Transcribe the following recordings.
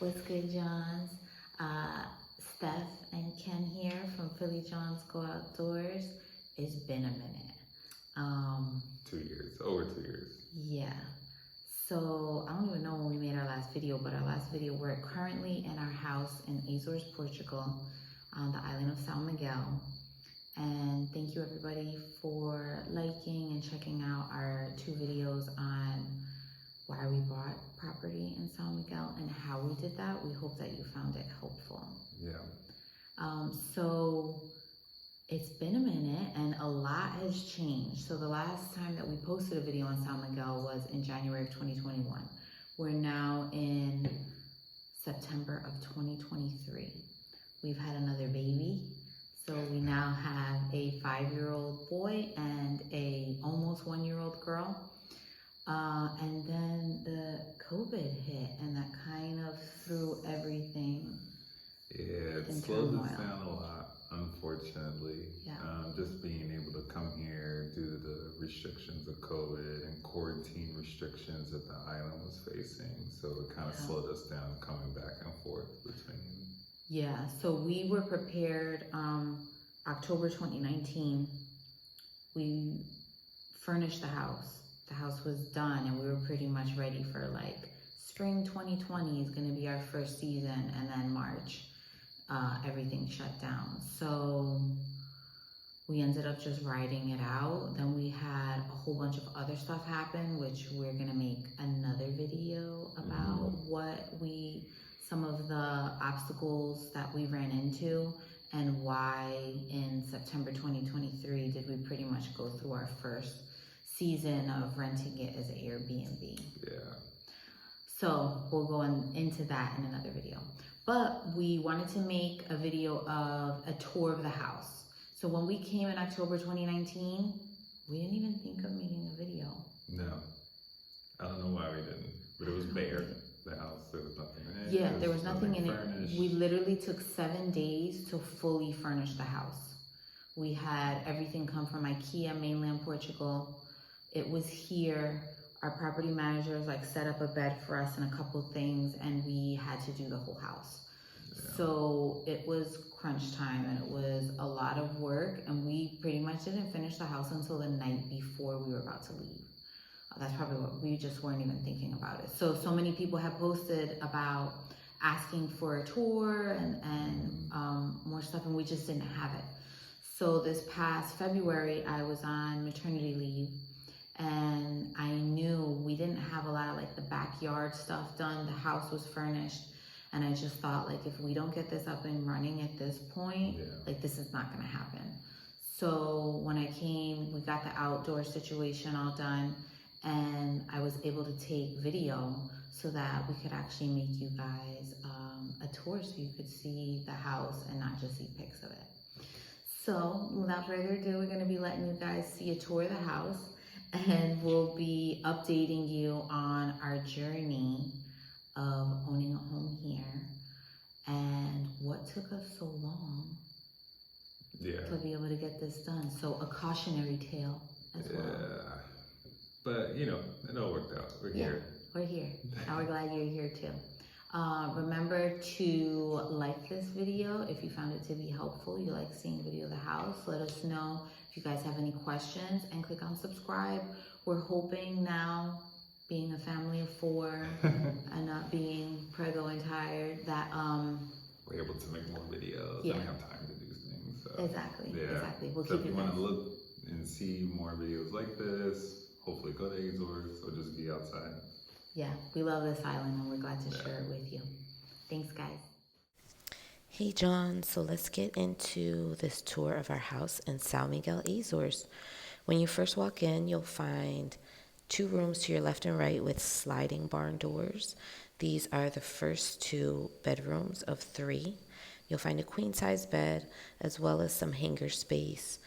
What's good, Jawns? Steph and Ken here from Jawns Go Outdoors. It's been a minute. 2 years, over 2 years. Yeah. So I don't even know when we made our last video, but our last video, we're currently in our house in Azores, Portugal, on the island of Sao Miguel. And thank you everybody for liking and checking out our 2 videos on why we bought property in Sao Miguel and how we did that. We hope that you found it helpful. Yeah. So it's been a minute and a lot has changed. So the last time that we posted a video on Sao Miguel was in January of 2021. We're now in September of 2023. We've had another baby. So we now have a 5-year-old boy and a almost 1-year-old girl. And then the COVID hit and that kind of threw everything. Yeah, it slowed us down a lot, unfortunately. Yeah. Just being able to come here due to the restrictions of COVID and quarantine restrictions that the island was facing. So it kind of slowed us down coming back and forth between. Yeah, so we were prepared, October 2019, we furnished the house. The house was done and we were pretty much ready for like spring 2020 is going to be our first season, and then March everything shut down. So we ended up just riding it out. Then we had a whole bunch of other stuff happen, which we're going to make another video about some of the obstacles that we ran into and why in September 2023 did we pretty much go through our first season of renting it as an Airbnb. Yeah. So we'll go into that in another video. But we wanted to make a video of a tour of the house. So when we came in October 2019, we didn't even think of making a video. No. I don't know why we didn't, but it was bare. The house, there was nothing in it. Yeah, there was nothing in furnished. it. We literally took 7 days to fully furnish the house. We had everything come from IKEA, mainland Portugal. It was here. Our property managers like set up a bed for us and a couple things, and we had to do the whole house. Yeah. So it was crunch time and it was a lot of work, and we pretty much didn't finish the house until the night before we were about to leave. That's probably what we just weren't even thinking about it. So many people have posted about asking for a tour and more stuff, and we just didn't have it. So this past February, I was on maternity leave, and I knew we didn't have a lot of like the backyard stuff done. The house was furnished, and I just thought like if we don't get this up and running at this point, like this is not gonna happen. So when I came, we got the outdoor situation all done, and I was able to take video so that we could actually make you guys a tour so you could see the house and not just see pics of it. So without further ado, we're gonna be letting you guys see a tour of the house, and we'll be updating you on our journey of owning a home here and what took us so long to be able to get this done. So a cautionary tale as well. Yeah, but you know, it all worked out. We're here. We're here. And we're glad you're here too. Remember to like this video if you found it to be helpful. You like seeing the video of the house. Let us know if you guys have any questions, and click on subscribe. We're hoping now, being a family of 4 and not being preggo and tired, that we're able to make more videos and have time to do things. So. Exactly. We'll so keep if you want to look and see more videos like this, hopefully go to Azores or just be outside. Yeah, we love this island and we're glad to share it with you. Thanks, guys. Hey, John. So let's get into this tour of our house in Sao Miguel Azores. When you first walk in, you'll find 2 rooms to your left and right with sliding barn doors. These are the first 2 bedrooms of 3. You'll find a queen-size bed as well as some hanger space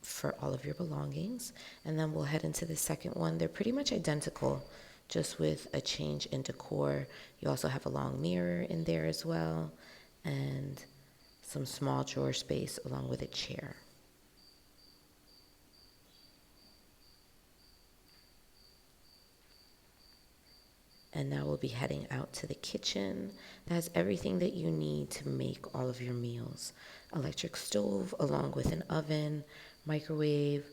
for all of your belongings. And then we'll head into the second one. They're pretty much identical, just with a change in decor. You also have a long mirror in there as well, and some small drawer space along with a chair. And now we'll be heading out to the kitchen. That has everything that you need to make all of your meals. Electric stove along with an oven, microwave,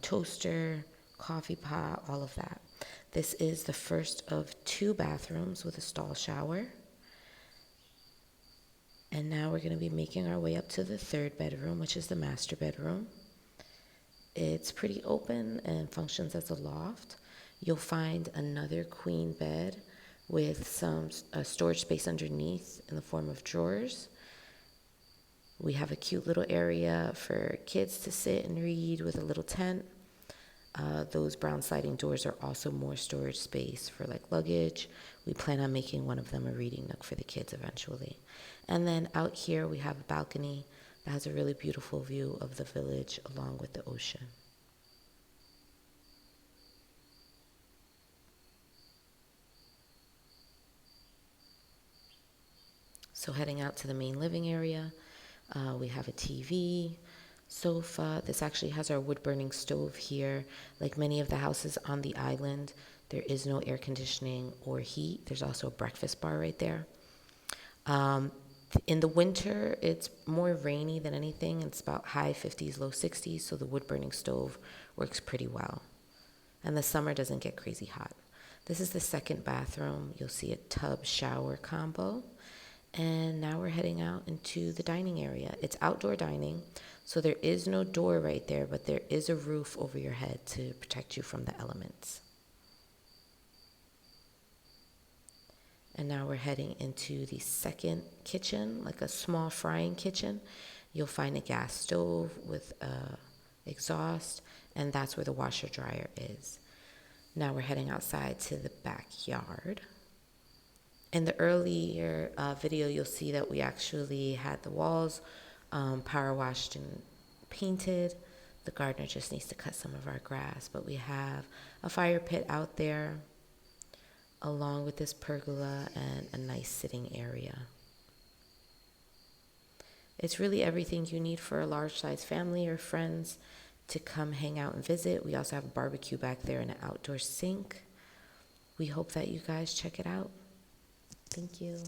toaster, coffee pot, all of that. This is the first of 2 bathrooms with a stall shower. And now we're going to be making our way up to the 3rd bedroom, which is the master bedroom. It's pretty open and functions as a loft. You'll find another queen bed with some storage space underneath in the form of drawers. We have a cute little area for kids to sit and read with a little tent. Those brown sliding doors are also more storage space for like luggage. We plan on making one of them a reading nook for the kids eventually. And then out here we have a balcony that has a really beautiful view of the village along with the ocean. So heading out to the main living area, we have a TV, sofa. This actually has our wood-burning stove here. Like many of the houses on the island, there is no air conditioning or heat. There's also a breakfast bar right there. In the winter, it's more rainy than anything. It's about high 50s, low 60s, so the wood-burning stove works pretty well. And the summer doesn't get crazy hot. This is the 2nd bathroom. You'll see a tub shower combo. And now we're heading out into the dining area. It's outdoor dining, so there is no door right there, but there is a roof over your head to protect you from the elements. And now we're heading into the 2nd kitchen, like a small frying kitchen. You'll find a gas stove with exhaust, and that's where the washer dryer is. Now we're heading outside to the backyard. In the earlier video, you'll see that we actually had the walls power washed and painted. The gardener just needs to cut some of our grass, but we have a fire pit out there along with this pergola and a nice sitting area. It's really everything you need for a large size family or friends to come hang out and visit. We also have a barbecue back there and an outdoor sink. We hope that you guys check it out. Thank you.